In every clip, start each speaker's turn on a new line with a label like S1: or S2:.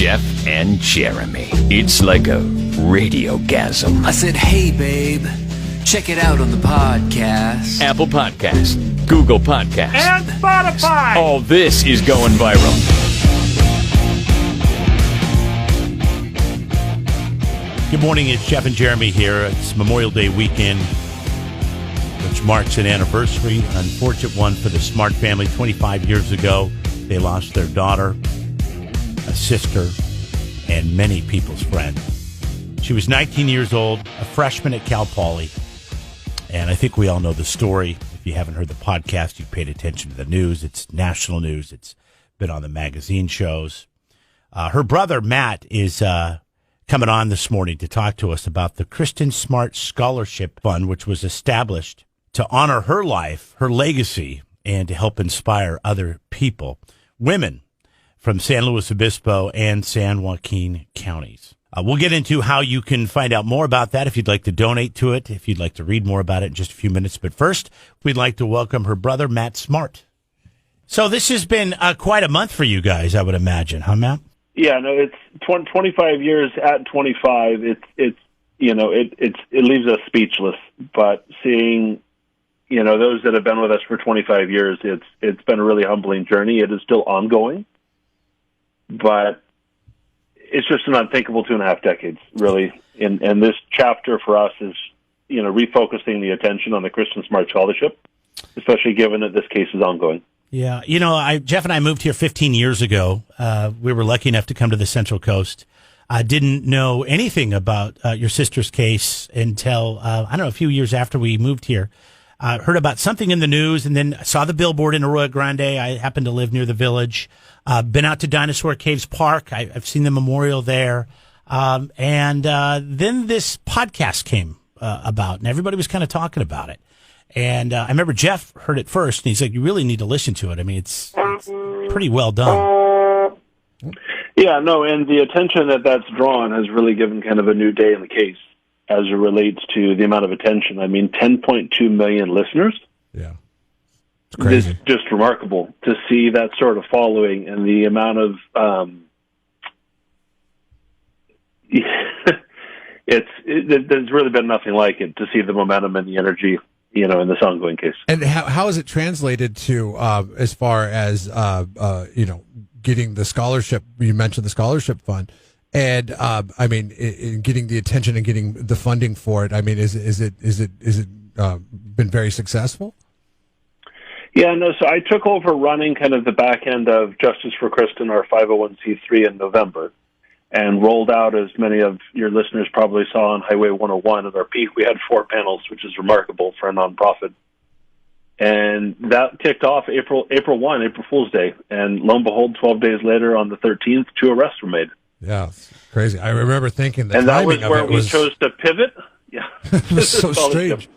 S1: Jeff and Jeremy. It's like a radiogasm.
S2: I said, hey, babe, check it out on the podcast.
S1: Apple Podcast, Google Podcast,
S3: and Spotify.
S1: All this is going viral.
S3: Good morning, it's Jeff and Jeremy here. It's Memorial Day weekend, which marks an anniversary, an unfortunate one for the Smart family. 25 years ago, they lost their daughter, a sister, and many people's friend. She was 19 years old, a freshman at Cal Poly, and I think we all know the story. If you haven't heard the podcast, you've paid attention to the news. It's national news. It's been on the magazine shows. Her brother, Matt, is coming on this morning to talk to us about the Kristin Smart Scholarship Fund, which was established to honor her life, her legacy, and to help inspire other people, women from San Luis Obispo and San Joaquin counties. We'll get into how you can find out more about that if you'd like to donate to it, if you'd like to read more about it in just a few minutes. But first, we'd like to welcome her brother, Matt Smart. So this has been quite a month for you guys, I would imagine, huh, Matt?
S4: Yeah, no, it's 25 years at 25. It leaves us speechless. But seeing, those that have been with us for 25 years, it's been a really humbling journey. It is still ongoing, but it's just an unthinkable 2.5 decades, really. And this chapter for us is, refocusing the attention on the Kristin Smart Scholarship, especially given that this case is ongoing.
S3: Yeah, Jeff and I moved here 15 years ago. We were lucky enough to come to the Central Coast. I didn't know anything about your sister's case until, a few years after we moved here. I heard about something in the news and then saw the billboard in Arroyo Grande. I happen to live near the village. Been out to Dinosaur Caves Park. I've seen the memorial there. And then this podcast came about, and everybody was kind of talking about it. And I remember Jeff heard it first, and he's like, you really need to listen to it. I mean, it's pretty well done.
S4: Yeah, no, and the attention that's drawn has really given kind of a new day in the case as it relates to the amount of attention. I mean, 10.2 million listeners.
S5: Yeah. It's crazy.
S4: It's just remarkable to see that sort of following and the amount of there's really been nothing like it to see the momentum and the energy, in this ongoing case.
S5: And how is it translated to as far as getting the scholarship? You mentioned the scholarship fund, and in getting the attention and getting the funding for it. I mean, is it been very successful?
S4: Yeah, no. So I took over running kind of the back end of Justice for Kristin, our 501c3, in November, and rolled out, as many of your listeners probably saw on Highway 101 at our peak. We had 4 panels, which is remarkable for a nonprofit. And that kicked off April 1, April Fool's Day. And lo and behold, 12 days later on the 13th, 2 arrests were made.
S5: Yeah, it's crazy. I remember thinking
S4: and that was where we chose to pivot. Yeah.
S5: It was so strange.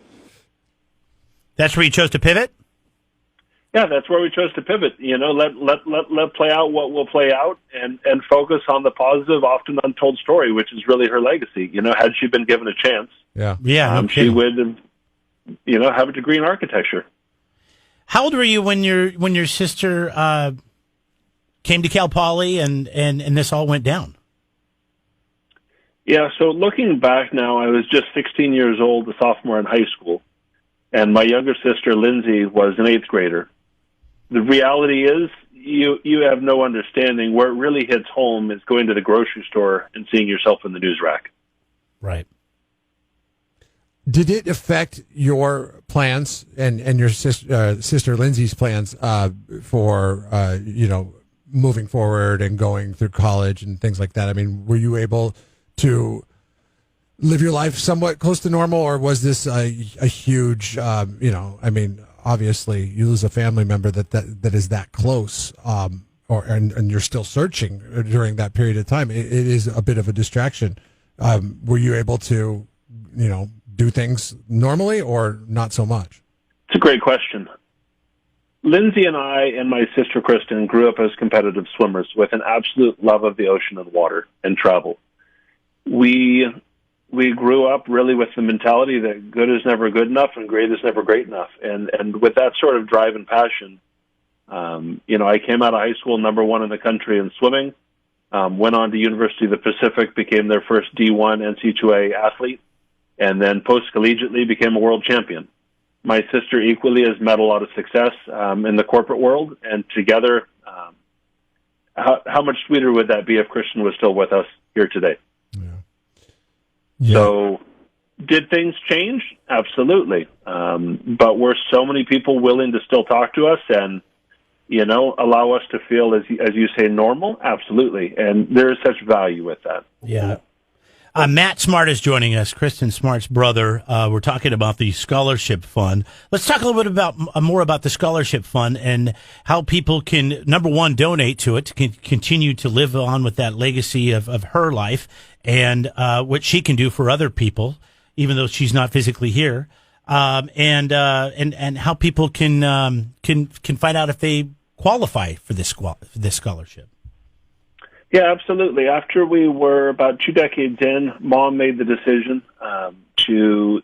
S3: That's where you chose to pivot?
S4: Yeah, that's where we chose to pivot. Let play out what will play out, and focus on the positive, often untold story, which is really her legacy. Had she been given a chance, she would have a degree in architecture.
S3: How old were you when your sister came to Cal Poly and this all went down?
S4: Yeah, so looking back now, I was just 16 years old, a sophomore in high school, and my younger sister Lindsay was an 8th grader. The reality is, you have no understanding. Where it really hits home is going to the grocery store and seeing yourself in the news rack.
S3: Right.
S5: Did it affect your plans and your sister Lindsay's plans for moving forward and going through college and things like that? I mean, were you able to live your life somewhat close to normal, or was this a huge, obviously you lose a family member that is that close, and you're still searching during that period of time. It is a bit of a distraction. Were you able to, do things normally or not so much?
S4: It's a great question. Lindsay and I and my sister Kristin grew up as competitive swimmers with an absolute love of the ocean and water and travel. We grew up really with the mentality that good is never good enough and great is never great enough. And with that sort of drive and passion, I came out of high school #1 in the country in swimming. went on to University of the Pacific, became their first D1 NC2A athlete, and then post-collegiately became a world champion. My sister equally has met a lot of success in the corporate world, and together, how much sweeter would that be if Kristin was still with us here today? Yeah. So, did things change? Absolutely. But were so many people willing to still talk to us and, allow us to feel, as you say, normal? Absolutely. And there is such value with that.
S3: Yeah. Matt Smart is joining us, Kristin Smart's brother. We're talking about the Scholarship Fund. Let's talk a little bit more about the Scholarship Fund and how people can, number one, donate to it to continue to live on with that legacy of her life and what she can do for other people, even though she's not physically here, and how people can find out if they qualify for this scholarship.
S4: Yeah, absolutely. After we were about 2 decades in, Mom made the decision to,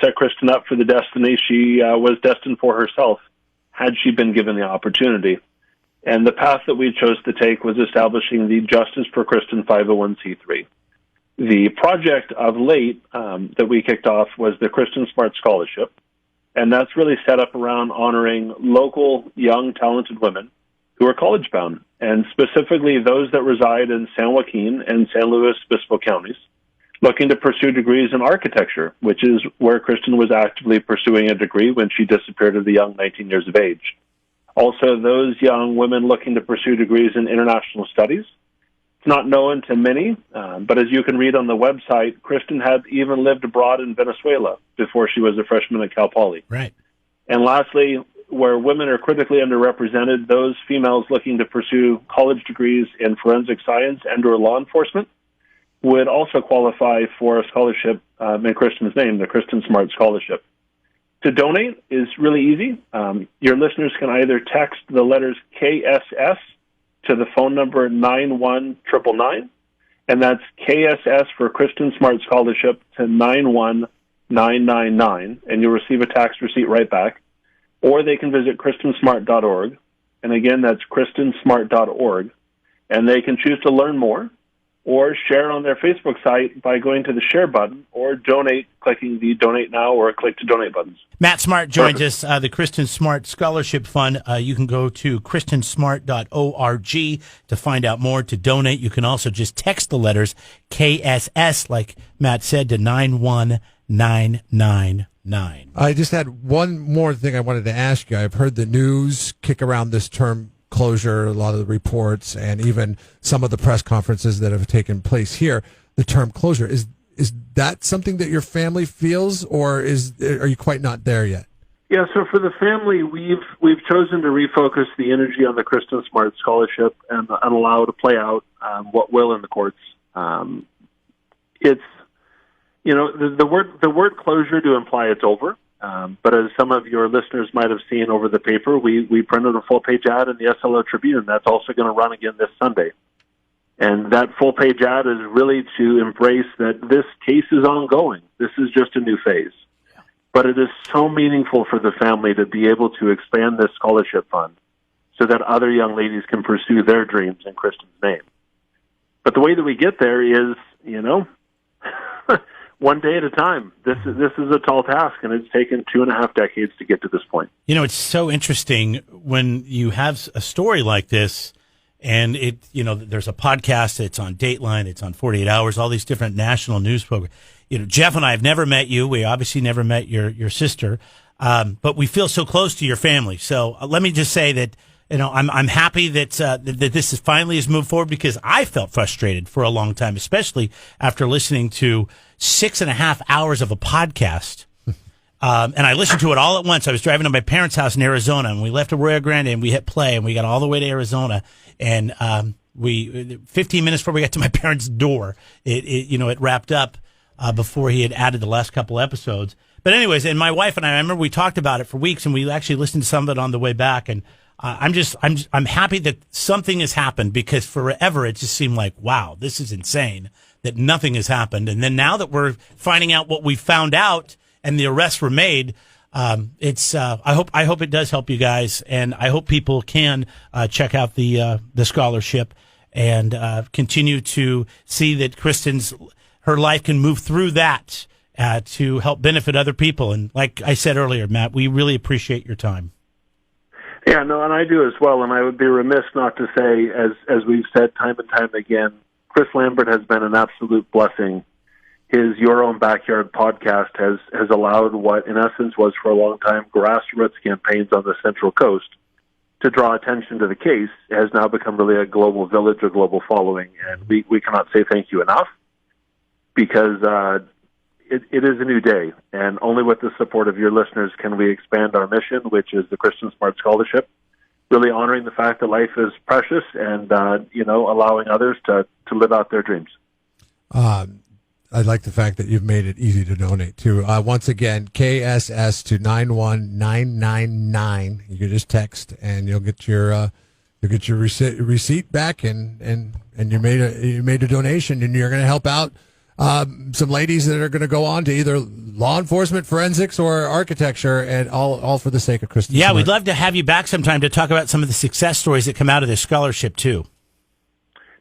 S4: set Kristin up for the destiny she was destined for herself, had she been given the opportunity. And the path that we chose to take was establishing the Justice for Kristin 501c3. The project of late that we kicked off was the Kristin Smart Scholarship, and that's really set up around honoring local, young, talented women who are college-bound, and specifically those that reside in San Joaquin and San Luis Obispo counties, looking to pursue degrees in architecture, which is where Kristin was actively pursuing a degree when she disappeared at the young 19 years of age. Also, those young women looking to pursue degrees in international studies. It's not known to many, but as you can read on the website, Kristin had even lived abroad in Venezuela before she was a freshman at Cal Poly.
S3: Right.
S4: And lastly, where women are critically underrepresented, those females looking to pursue college degrees in forensic science and or law enforcement would also qualify for a scholarship in Kristin's name, the Kristin Smart Scholarship. To donate is really easy. Your listeners can either text the letters KSS to the phone number 91999, and that's KSS for Kristin Smart Scholarship to 91999, and you'll receive a tax receipt right back. Or they can visit kristinsmart.org, and again, that's kristinsmart.org, and they can choose to learn more or share on their Facebook site by going to the share button or donate, clicking the donate now or click to donate buttons.
S3: Matt Smart joins us, the Kristin Smart Scholarship Fund. You can go to kristinsmart.org to find out more, to donate. You can also just text the letters KSS, like Matt said, to 91999.
S5: I just had one more thing I wanted to ask you. I've heard the news kick around this term closure, a lot of the reports, and even some of the press conferences that have taken place here. The term closure, is that something that your family feels, or are you quite not there yet?
S4: Yeah, so for the family, we've chosen to refocus the energy on the Kristin Smart Scholarship and allow it to play out what will in the courts. It's the word closure to imply it's over. But as some of your listeners might have seen over the paper, we printed a full-page ad in the SLO Tribune. That's also going to run again this Sunday. And that full-page ad is really to embrace that this case is ongoing. This is just a new phase. Yeah. But it is so meaningful for the family to be able to expand this scholarship fund so that other young ladies can pursue their dreams in Kristin's name. But the way that we get there is, one day at a time. This is a tall task, and it's taken 2.5 decades to get to this point.
S3: It's so interesting when you have a story like this, and there's a podcast. It's on Dateline. It's on 48 Hours. All these different national news programs. Jeff and I have never met you. We obviously never met your sister, but we feel so close to your family. So let me just say that I'm happy that that this finally has moved forward, because I felt frustrated for a long time, especially after listening to 6.5 hours of a podcast. And I listened to it all at once. I was driving to my parents' house in Arizona, and we left Arroyo Grande, and we hit play, and we got all the way to Arizona. And we 15 minutes before we got to my parents' door, it wrapped up before he had added the last couple episodes. But anyways, and my wife and I remember we talked about it for weeks, and we actually listened to some of it on the way back. And I'm happy that something has happened, because forever it just seemed like, wow, this is insane that nothing has happened. And then now that we're finding out what we found out and the arrests were made, I hope it does help you guys, and I hope people can check out the scholarship and continue to see that her life can move through that to help benefit other people. And like I said earlier, Matt, we really appreciate your time.
S4: Yeah, no, and I do as well. And I would be remiss not to say, as we've said time and time again, Chris Lambert has been an absolute blessing. His Your Own Backyard podcast has allowed what, in essence, was for a long time grassroots campaigns on the Central Coast to draw attention to the case. It has now become really a global village, a global following, and we cannot say thank you enough, because it is a new day, and only with the support of your listeners can we expand our mission, which is the Kristin Smart Scholarship, really honoring the fact that life is precious and, allowing others to live out their dreams.
S5: I like the fact that you've made it easy to donate to. Once again, KSS to 91999. You can just text, and you'll get your receipt back, and you made a donation, and you're going to help out some ladies that are going to go on to either law enforcement, forensics, or architecture, and all for the sake of Kristin.
S3: Yeah,
S5: Smart.
S3: we'd love to have you back sometime to talk about some of the success stories that come out of this scholarship too.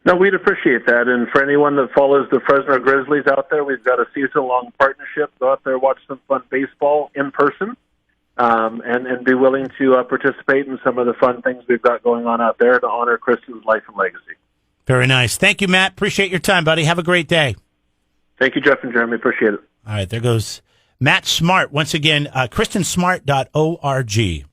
S4: No, we'd appreciate that. And for anyone that follows the Fresno Grizzlies out there, we've got a season-long partnership. Go out there, watch some fun baseball in person, and be willing to participate in some of the fun things we've got going on out there to honor Kristin's life and legacy.
S3: Very nice. Thank you, Matt. Appreciate your time, buddy. Have a great day.
S4: Thank you, Jeff and Jeremy. Appreciate it.
S3: All right, there goes Matt Smart. Once again, KristinSmart.org.